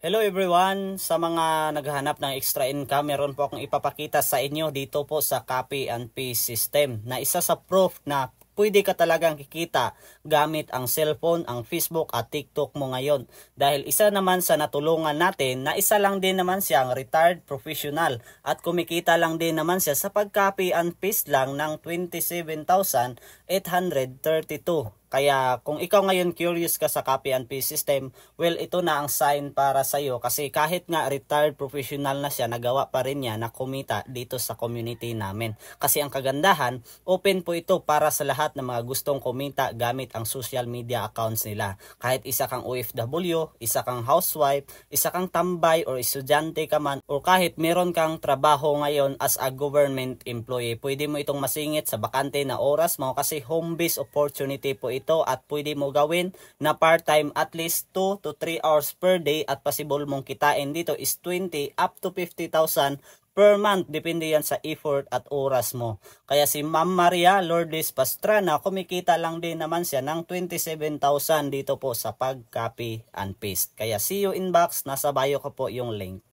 Hello everyone! Sa mga naghahanap ng extra income, meron po akong ipapakita sa inyo dito po sa copy and paste system na isa sa proof na pwede ka talagang kikita gamit ang cellphone, ang Facebook at TikTok mo ngayon. Dahil isa naman sa natulungan natin na isa lang din naman siyang retired professional at kumikita lang din naman siya sa pag-copy and paste lang ng 27,832. Kaya kung ikaw ngayon curious ka sa copy and paste system, well, ito na ang sign para sa iyo kasi kahit nga retired professional na siya, nagawa pa rin niya na kumita dito sa community namin. Kasi ang kagandahan, open po ito para sa lahat ng mga gustong kumita gamit ang social media accounts nila. Kahit isa kang OFW, isa kang housewife, isa kang tambay or estudyante ka man, or kahit meron kang trabaho ngayon as a government employee, pwede mo itong masingit sa bakante na oras mo kasi home-based opportunity po ito at pwede mo gawin na part-time at least 2 to 3 hours per day at possible mong kitain dito is 20 up to 50,000 per month. Depende yan sa effort at oras mo. Kaya si Ma'am Maria Lourdes Pastrana, kumikita lang din naman siya ng 27,000 dito po sa pag-copy and paste. Kaya see you in box, nasa bio ko po yung link.